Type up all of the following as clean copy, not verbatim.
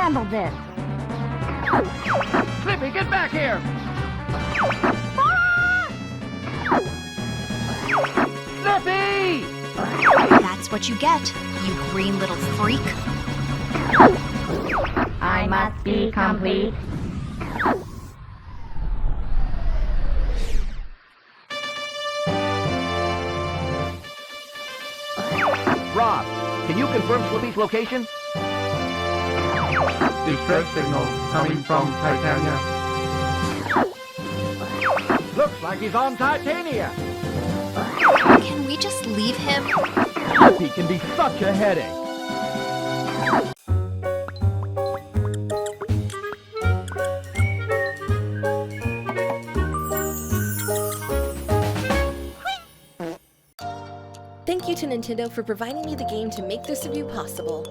handle this. Slippy, get back here! Slippy! That's what you get, you green little freak. I must be complete. Rob, can you confirm Slippy's location? Distress signal coming from Titania. Looks like he's on Titania. Can we just leave him? Slippy can be such a headache. Thank you to Nintendo for providing me the game to make this review possible.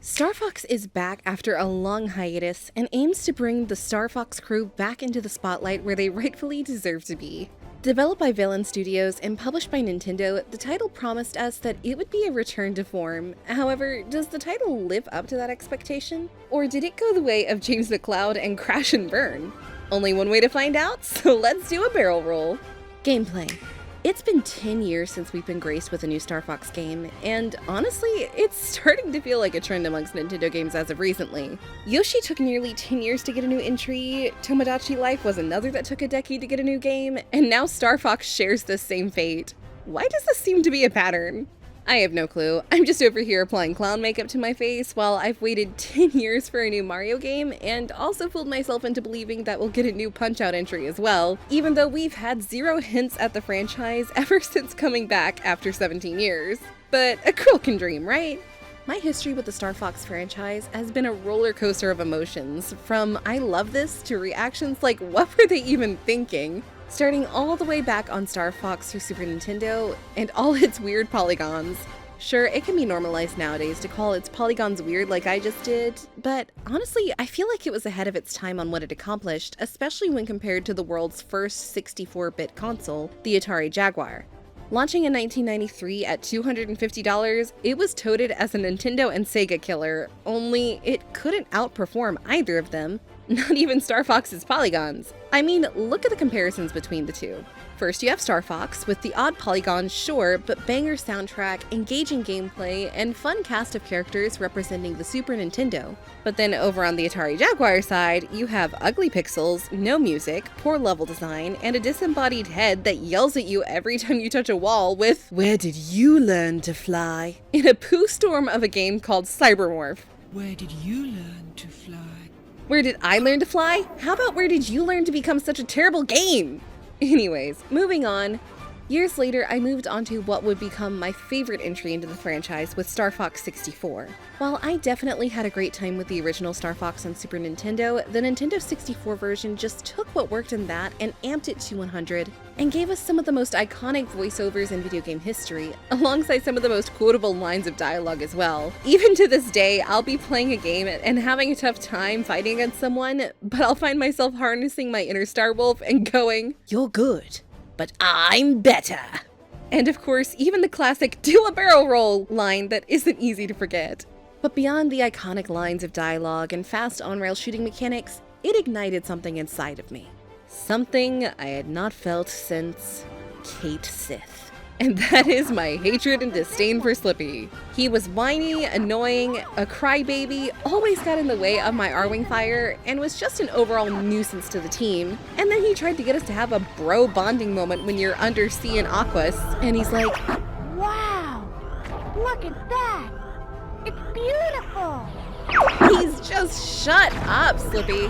Star Fox is back after a long hiatus and aims to bring the Star Fox crew back into the spotlight where they rightfully deserve to be. Developed by Villain Studios and published by Nintendo, the title promised us that it would be a return to form. However, does the title live up to that expectation? Or did it go the way of James McCloud and crash and burn? Only one way to find out, so let's do a barrel roll. Gameplay. It's been 10 years since we've been graced with a new Star Fox game, and honestly, it's starting to feel like a trend amongst Nintendo games as of recently. Yoshi took nearly 10 years to get a new entry, Tomodachi Life was another that took a decade to get a new game, and now Star Fox shares the same fate. Why does this seem to be a pattern? I have no clue. I'm just over here applying clown makeup to my face while I've waited 10 years for a new Mario game and also fooled myself into believing that we'll get a new Punch-Out entry as well, even though we've had zero hints at the franchise ever since coming back after 17 years. But a girl can dream, right? My history with the Star Fox franchise has been a roller coaster of emotions, from I love this to reactions like what were they even thinking? Starting all the way back on Star Fox for Super Nintendo and all its weird polygons. Sure, it can be normalized nowadays to call its polygons weird like I just did, but honestly, I feel like it was ahead of its time on what it accomplished, especially when compared to the world's first 64-bit console, the Atari Jaguar. Launching in 1993 at $250, it was touted as a Nintendo and Sega killer, only it couldn't outperform either of them. Not even Star Fox's polygons. I mean, look at the comparisons between the two. First you have Star Fox, with the odd polygons, sure, but banger soundtrack, engaging gameplay, and fun cast of characters representing the Super Nintendo. But then over on the Atari Jaguar side, you have ugly pixels, no music, poor level design, and a disembodied head that yells at you every time you touch a wall with, "Where did you learn to fly?" in a poo storm of a game called Cybermorph. Where did you learn to fly? Where did I learn to fly? How about where did you learn to become such a terrible game? Anyways, moving on. Years later, I moved on to what would become my favorite entry into the franchise with Star Fox 64. While I definitely had a great time with the original Star Fox on Super Nintendo, the Nintendo 64 version just took what worked in that and amped it to 100, and gave us some of the most iconic voiceovers in video game history, alongside some of the most quotable lines of dialogue as well. Even to this day, I'll be playing a game and having a tough time fighting against someone, but I'll find myself harnessing my inner Star Wolf and going, "You're good, but I'm better." And of course, even the classic "do a barrel roll" line that isn't easy to forget. But beyond the iconic lines of dialogue and fast on-rail shooting mechanics, it ignited something inside of me. Something I had not felt since Kate Sith. And that is my hatred and disdain for Slippy. He was whiny, annoying, a crybaby, always got in the way of my R-Wing fire, and was just an overall nuisance to the team. And then he tried to get us to have a bro bonding moment when you're under sea in Aquas, and he's like, Wow! Look at that! It's beautiful! he's just shut up, Slippy.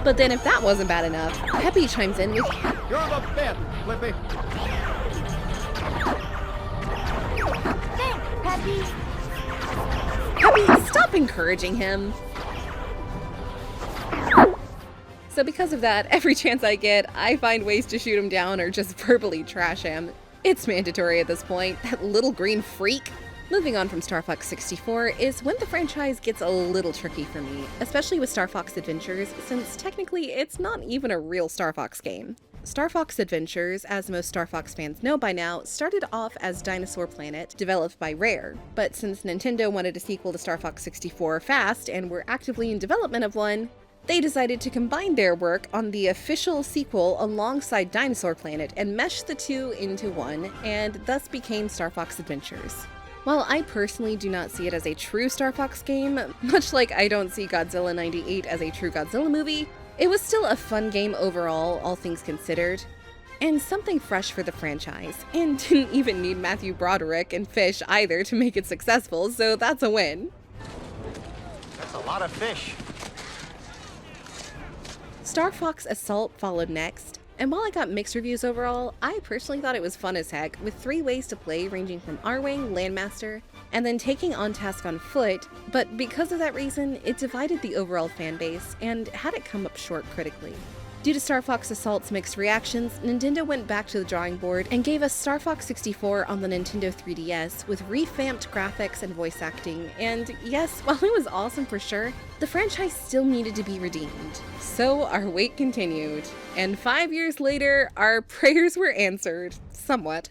But then if that wasn't bad enough, Peppy chimes in with, You're the best, Slippy. Thanks, Peppy! Peppy, stop encouraging him. So because of that, every chance I get, I find ways to shoot him down or just verbally trash him. It's mandatory at this point, that little green freak. Moving on from Star Fox 64 is when the franchise gets a little tricky for me, especially with Star Fox Adventures, since technically it's not even a real Star Fox game. Star Fox Adventures, as most Star Fox fans know by now, started off as Dinosaur Planet, developed by Rare. But since Nintendo wanted a sequel to Star Fox 64 fast and were actively in development of one, they decided to combine their work on the official sequel alongside Dinosaur Planet and mesh the two into one, and thus became Star Fox Adventures. While I personally do not see it as a true Star Fox game, much like I don't see Godzilla 98 as a true Godzilla movie, it was still a fun game overall, all things considered, and something fresh for the franchise, and didn't even need Matthew Broderick and Fish either to make it successful, so that's a win. That's a lot of fish. Star Fox Assault followed next, and while I got mixed reviews overall, I personally thought it was fun as heck, with 3 ways to play ranging from R-Wing, Landmaster, and then taking on task on foot, but because of that reason, it divided the overall fanbase and had it come up short critically. Due to Star Fox Assault's mixed reactions, Nintendo went back to the drawing board and gave us Star Fox 64 on the Nintendo 3DS with revamped graphics and voice acting, and yes, while it was awesome for sure, the franchise still needed to be redeemed. So our wait continued, and 5 years later, our prayers were answered, somewhat.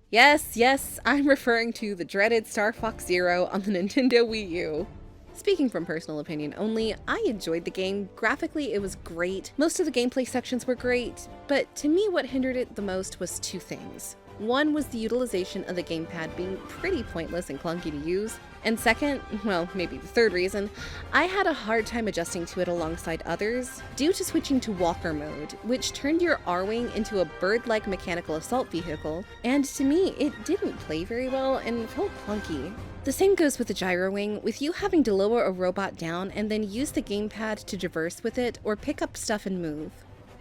Yes, I'm referring to the dreaded Star Fox Zero on the Nintendo Wii U. Speaking from personal opinion only, I enjoyed the game. Graphically, it was great. Most of the gameplay sections were great, but to me what hindered it the most was 2 things. One was the utilization of the gamepad being pretty pointless and clunky to use, and second, well, maybe the third reason, I had a hard time adjusting to it alongside others due to switching to Walker mode, which turned your R-Wing into a bird-like mechanical assault vehicle, and to me, it didn't play very well and felt clunky. The same goes with the Gyro Wing, with you having to lower a robot down and then use the gamepad to traverse with it or pick up stuff and move.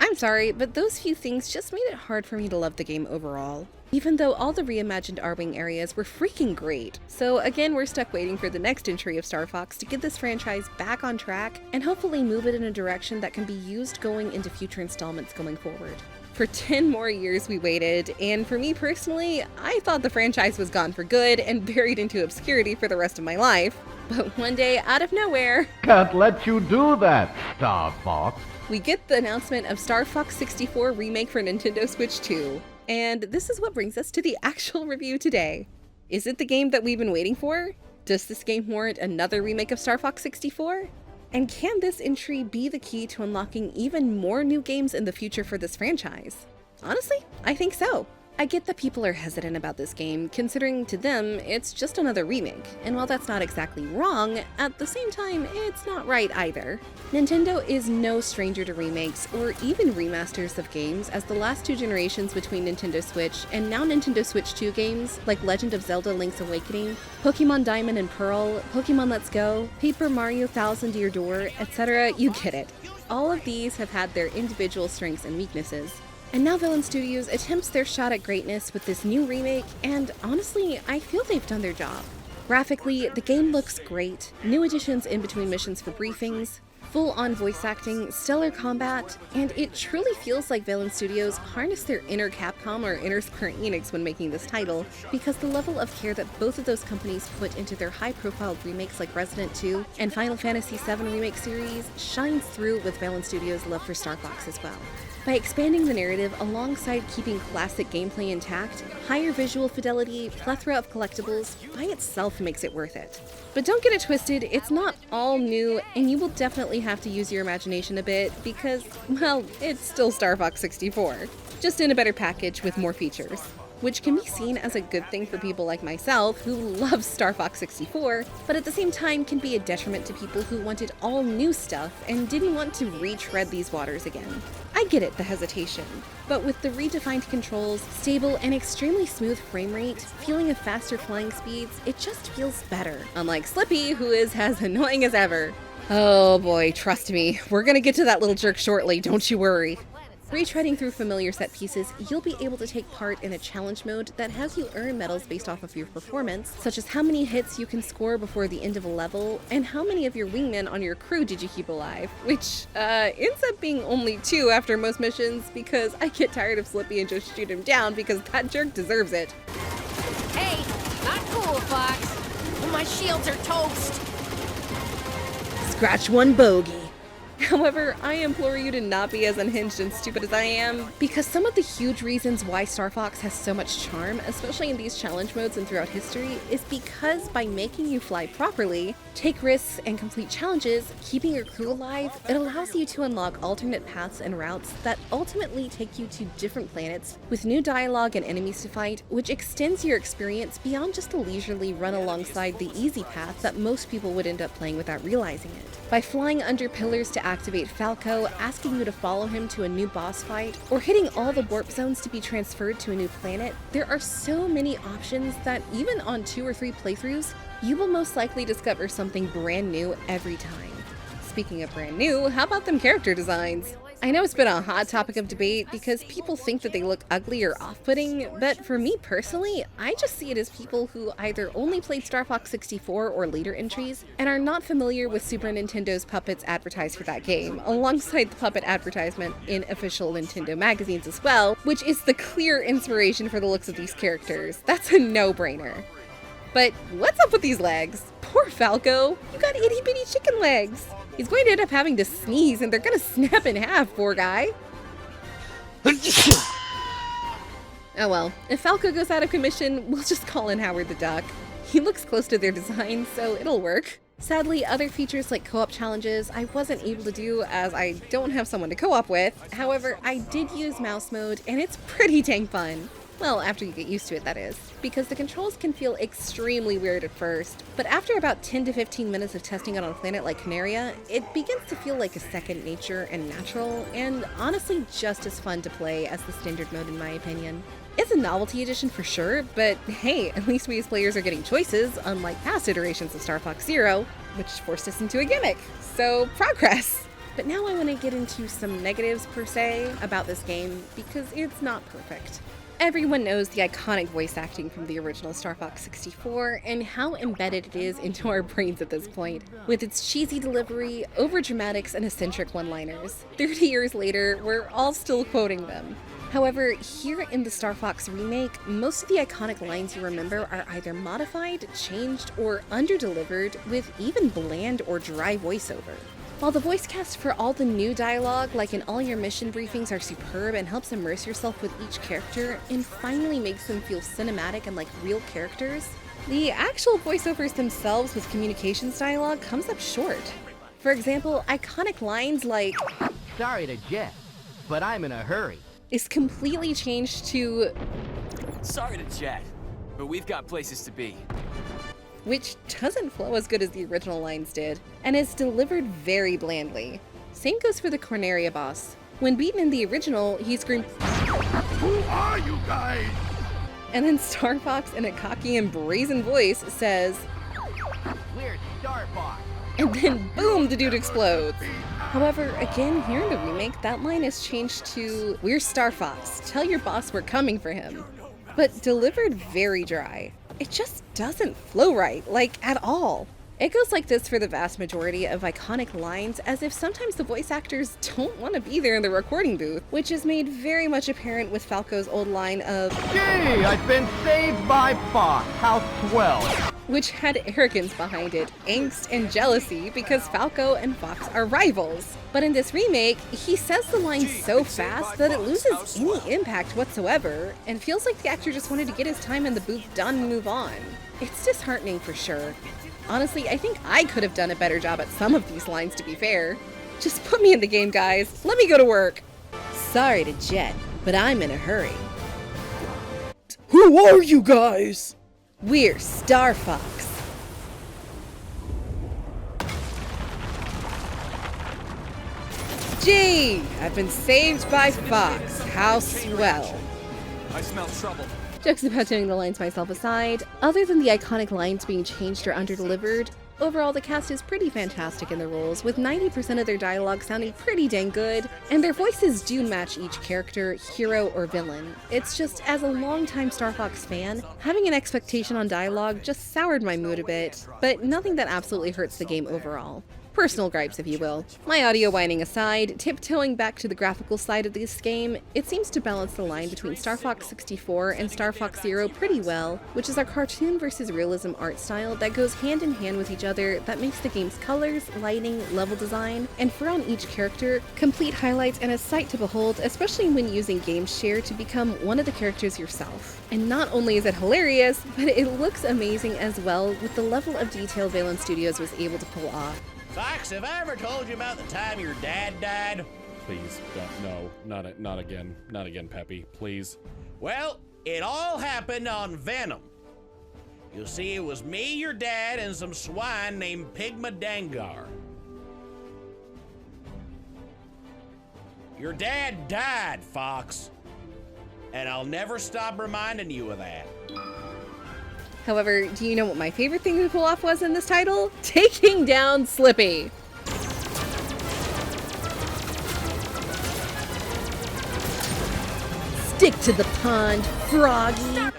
I'm sorry, but those few things just made it hard for me to love the game overall, even though all the reimagined R-Wing areas were freaking great. So again, we're stuck waiting for the next entry of Star Fox to get this franchise back on track and hopefully move it in a direction that can be used going into future installments going forward. For 10 more years we waited, and for me personally, I thought the franchise was gone for good and buried into obscurity for the rest of my life. But one day, out of nowhere, Can't let you do that, Star Fox. we get the announcement of Star Fox 64 Remake for Nintendo Switch 2. And this is what brings us to the actual review today. Is it the game that we've been waiting for? Does this game warrant another remake of Star Fox 64? And can this entry be the key to unlocking even more new games in the future for this franchise? Honestly, I think so. I get that people are hesitant about this game, considering to them, it's just another remake, and while that's not exactly wrong, at the same time, it's not right either. Nintendo is no stranger to remakes, or even remasters of games, as the last 2 generations between Nintendo Switch and now Nintendo Switch 2 games, like Legend of Zelda Link's Awakening, Pokemon Diamond and Pearl, Pokemon Let's Go, Paper Mario Thousand Year Door, etc., you get it. All of these have had their individual strengths and weaknesses. And now Villain Studios attempts their shot at greatness with this new remake, and honestly, I feel they've done their job. Graphically, the game looks great, new additions in between missions for briefings, full-on voice acting, stellar combat, and it truly feels like Villain Studios harnessed their inner Capcom or inner Square Enix when making this title, because the level of care that both of those companies put into their high-profile remakes like Resident 2 and Final Fantasy VII Remake series shines through with Villain Studios' love for Star Fox as well. By expanding the narrative alongside keeping classic gameplay intact, higher visual fidelity, plethora of collectibles, by itself makes it worth it. But don't get it twisted, it's not all new, and you will definitely have to use your imagination a bit because, well, it's still Star Fox 64, just in a better package with more features. Which can be seen as a good thing for people like myself who love Star Fox 64, but at the same time can be a detriment to people who wanted all new stuff and didn't want to retread these waters again. I get it, the hesitation, but with the redefined controls, stable and extremely smooth frame rate, feeling of faster flying speeds, it just feels better. Unlike Slippy, who is as annoying as ever. Oh boy, trust me, we're gonna get to that little jerk shortly, don't you worry. Retreading through familiar set pieces, you'll be able to take part in a challenge mode that has you earn medals based off of your performance, such as how many hits you can score before the end of a level, and how many of your wingmen on your crew did you keep alive, which ends up being only 2 after most missions, because I get tired of Slippy and just shoot him down because that jerk deserves it. Hey, not cool, Fox. Well, my shields are toast. Scratch one bogey. However, I implore you to not be as unhinged and stupid as I am, because some of the huge reasons why Star Fox has so much charm, especially in these challenge modes and throughout history, is because by making you fly properly, take risks, and complete challenges, keeping your crew alive, it allows you to unlock alternate paths and routes that ultimately take you to different planets with new dialogue and enemies to fight, which extends your experience beyond just a leisurely run alongside the easy path that most people would end up playing without realizing it. By flying under pillars to activate Falco, asking you to follow him to a new boss fight, or hitting all the warp zones to be transferred to a new planet, there are so many options that even on 2 or 3 playthroughs, you will most likely discover something brand new every time. Speaking of brand new, how about them character designs? I know it's been a hot topic of debate because people think that they look ugly or off-putting, but for me personally, I just see it as people who either only played Star Fox 64 or later entries and are not familiar with Super Nintendo's puppets advertised for that game, alongside the puppet advertisement in official Nintendo magazines as well, which is the clear inspiration for the looks of these characters. That's a no-brainer. But what's up with these legs? Poor Falco, you got itty-bitty chicken legs. He's going to end up having to sneeze and they're gonna snap in half, poor guy. Oh well, if Falco goes out of commission, we'll just call in Howard the Duck. He looks close to their design, so it'll work. Sadly, other features like co-op challenges I wasn't able to do as I don't have someone to co-op with. However, I did use mouse mode and it's pretty dang fun. Well, after you get used to it, that is. Because the controls can feel extremely weird at first, but after about 10 to 15 minutes of testing it on a planet like Canaria, it begins to feel like a second nature and natural, and honestly just as fun to play as the standard mode in my opinion. It's a novelty edition for sure, but hey, at least we as players are getting choices, unlike past iterations of Star Fox Zero, which forced us into a gimmick. So, progress! But now I want to get into some negatives per se about this game, because it's not perfect. Everyone knows the iconic voice acting from the original Star Fox 64 and how embedded it is into our brains at this point, with its cheesy delivery, overdramatics, and eccentric one-liners. 30 years later, we're all still quoting them. However, here in the Star Fox remake, most of the iconic lines you remember are either modified, changed, or underdelivered with even bland or dry voiceover. While the voice cast for all the new dialogue, like in all your mission briefings, are superb and helps immerse yourself with each character and finally makes them feel cinematic and like real characters, the actual voiceovers themselves with communications dialogue comes up short. For example, iconic lines like, Sorry to jet, but I'm in a hurry. is completely changed to, Sorry to chat, but we've got places to be. which doesn't flow as good as the original lines did, and is delivered very blandly. Same goes for the Corneria boss. When beaten in the original, he screamed, Who are you guys? and then Star Fox in a cocky and brazen voice says, We're Star Fox. and then boom, the dude explodes. However, again, here in the remake, that line is changed to, we're Star Fox, tell your boss we're coming for him. But delivered very dry. It just doesn't flow right, like at all. It goes like this for the vast majority of iconic lines, as if sometimes the voice actors don't want to be there in the recording booth, which is made very much apparent with Falco's old line of, Gee, I've been saved by Fox. How swell. which had arrogance behind it, angst and jealousy because Falco and Fox are rivals. But in this remake, he says the line so fast that it loses any impact whatsoever, and feels like the actor just wanted to get his time in the booth done and move on. It's disheartening for sure. Honestly, I think I could have done a better job at some of these lines, to be fair. Just put me in the game, guys. Let me go to work. Sorry to jet, but I'm in a hurry. Who are you guys? We're Star Fox. Gee, I've been saved by Fox. How swell. I smell trouble. Jokes about doing the lines myself aside, other than the iconic lines being changed or underdelivered, overall the cast is pretty fantastic in the roles, with 90% of their dialogue sounding pretty dang good, and their voices do match each character, hero, or villain. It's just, as a longtime Star Fox fan, having an expectation on dialogue just soured my mood a bit, but nothing that absolutely hurts the game overall. Personal gripes, if you will. My audio whining aside, tiptoeing back to the graphical side of this game, it seems to balance the line between Star Fox 64 and Star Fox Zero pretty well, which is our cartoon versus realism art style that goes hand in hand with each other that makes the game's colors, lighting, level design, and for on each character, complete highlights and a sight to behold, especially when using Game Share to become one of the characters yourself. And not only is it hilarious, but it looks amazing as well with the level of detail Valence Studios was able to pull off. Fox, have I ever told you about the time your dad died? Please don't. No, not again. Not again, Peppy. Please. Well, it all happened on Venom. You see, it was me, your dad, and some swine named Pigma Dangar. Your dad died, Fox. And I'll never stop reminding you of that. However, do you know what my favorite thing to pull off was in this title? Taking down Slippy! Stick to the pond, Froggy!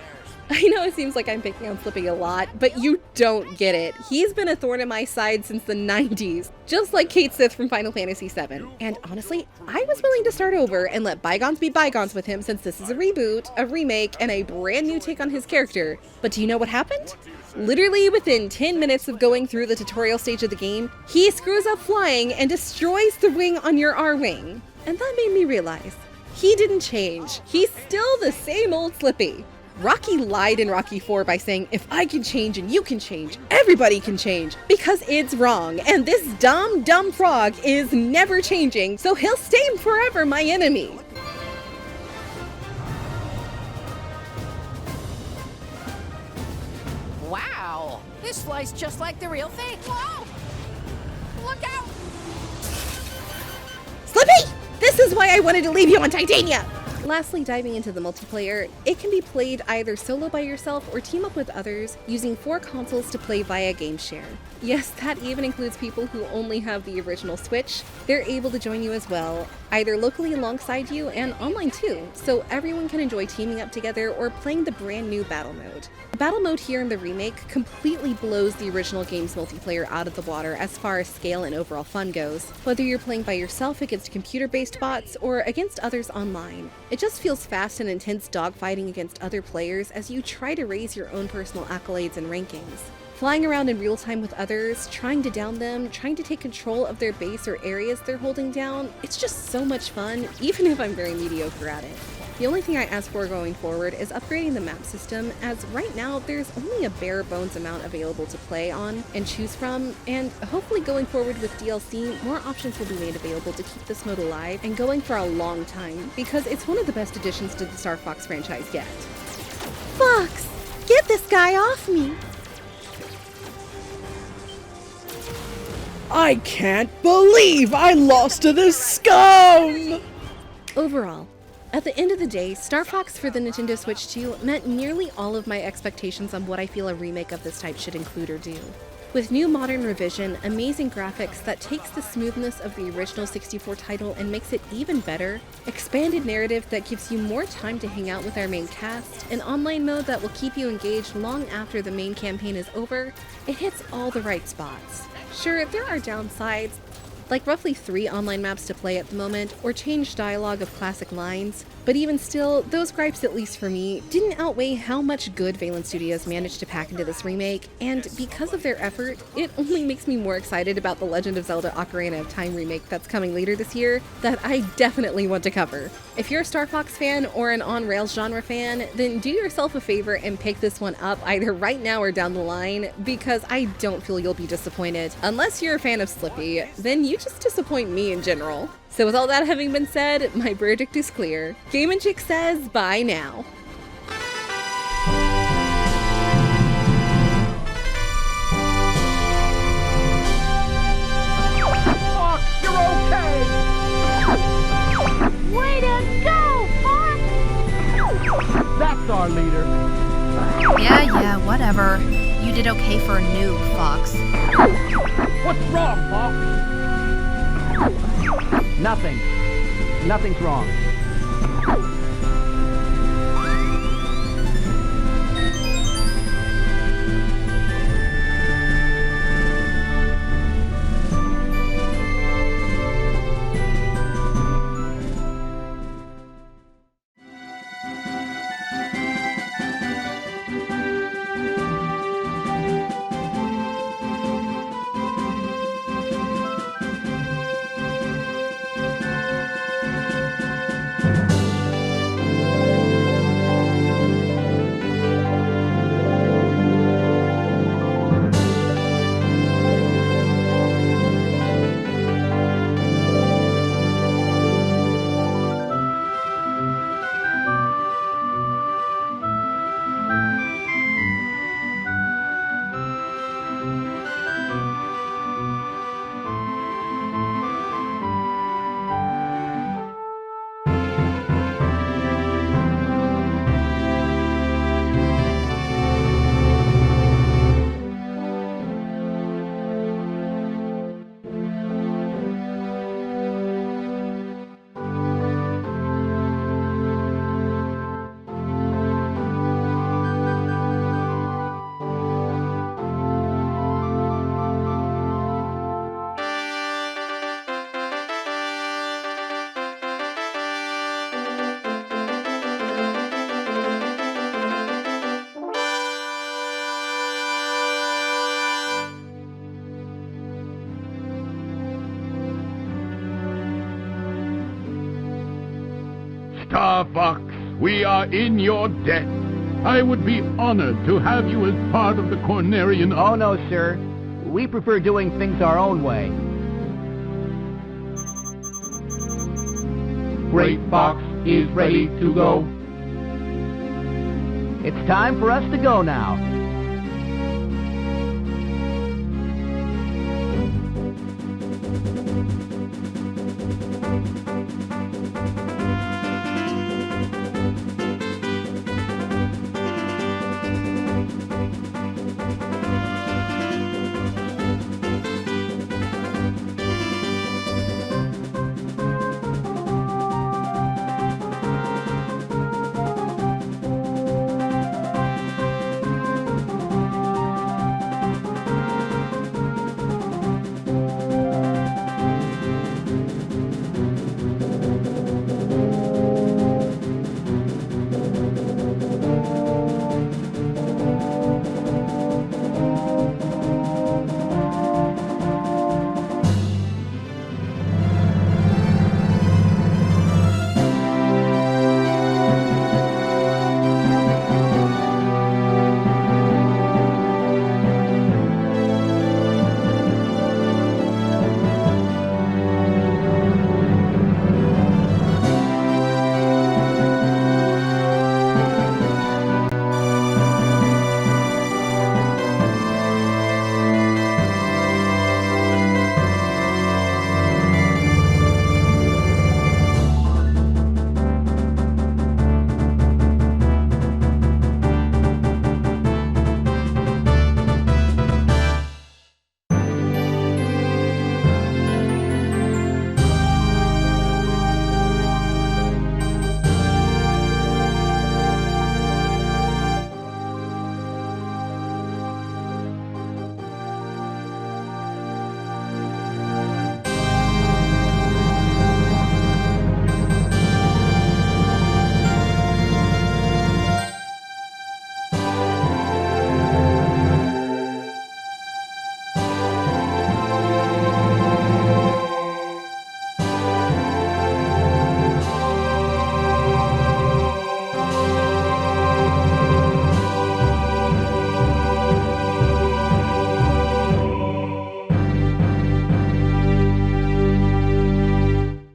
I know it seems like I'm picking on Slippy a lot, but you don't get it. He's been a thorn in my side since the 90s, just like Kate Sith from Final Fantasy VII. And honestly, I was willing to start over and let bygones be bygones with him since this is a reboot, a remake, and a brand new take on his character. But do you know what happened? Literally within 10 minutes of going through the tutorial stage of the game, he screws up flying and destroys the wing on your R-Wing. And that made me realize, he didn't change. He's still the same old Slippy. Rocky lied in Rocky 4 by saying, if I can change and you can change, everybody can change, because it's wrong, and this dumb frog is never changing, so he'll stay forever my enemy. Wow, this flies just like the real thing. Whoa! Look out! Slippy! This is why I wanted to leave you on Titania! Lastly, diving into the multiplayer, it can be played either solo by yourself or team up with others using 4 consoles to play via Game Share. Yes, that even includes people who only have the original Switch. They're able to join you as well, either locally alongside you and online too, so everyone can enjoy teaming up together or playing the brand new Battle Mode. The Battle Mode here in the remake completely blows the original game's multiplayer out of the water as far as scale and overall fun goes, whether you're playing by yourself against computer-based bots or against others online. It just feels fast and intense dogfighting against other players as you try to raise your own personal accolades and rankings. Flying around in real time with others, trying to down them, trying to take control of their base or areas they're holding down, it's just so much fun, even if I'm very mediocre at it. The only thing I ask for going forward is upgrading the map system, as right now there's only a bare bones amount available to play on and choose from, and hopefully going forward with DLC, more options will be made available to keep this mode alive and going for a long time, because it's one of the best additions to the Star Fox franchise yet. Fox! Get this guy off me! I can't believe I lost to this scum! Overall, at the end of the day, Star Fox for the Nintendo Switch 2 met nearly all of my expectations on what I feel a remake of this type should include or do. With new modern revision, amazing graphics that takes the smoothness of the original 64 title and makes it even better, expanded narrative that gives you more time to hang out with our main cast, an online mode that will keep you engaged long after the main campaign is over, it hits all the right spots. Sure, there are downsides, like roughly 3 online maps to play at the moment, or changed dialogue of classic lines, but even still, those gripes, at least for me, didn't outweigh how much good Valence Studios managed to pack into this remake, and because of their effort, it only makes me more excited about the Legend of Zelda Ocarina of Time remake that's coming later this year that I definitely want to cover. If you're a Star Fox fan or an on-rails genre fan, then do yourself a favor and pick this one up either right now or down the line, because I don't feel you'll be disappointed. Unless you're a fan of Slippy, then you just disappoint me in general. So with all that having been said, my verdict is clear. Game & Chick says bye now. Fox, you're okay! Way to go, Fox! That's our leader. Yeah, whatever. You did okay for a noob, Fox. What's wrong, Fox? Nothing. Nothing's wrong. Star Fox, we are in your debt. I would be honored to have you as part of the Cornerian... Oh, no, sir. We prefer doing things our own way. Great Fox is ready to go. It's time for us to go now.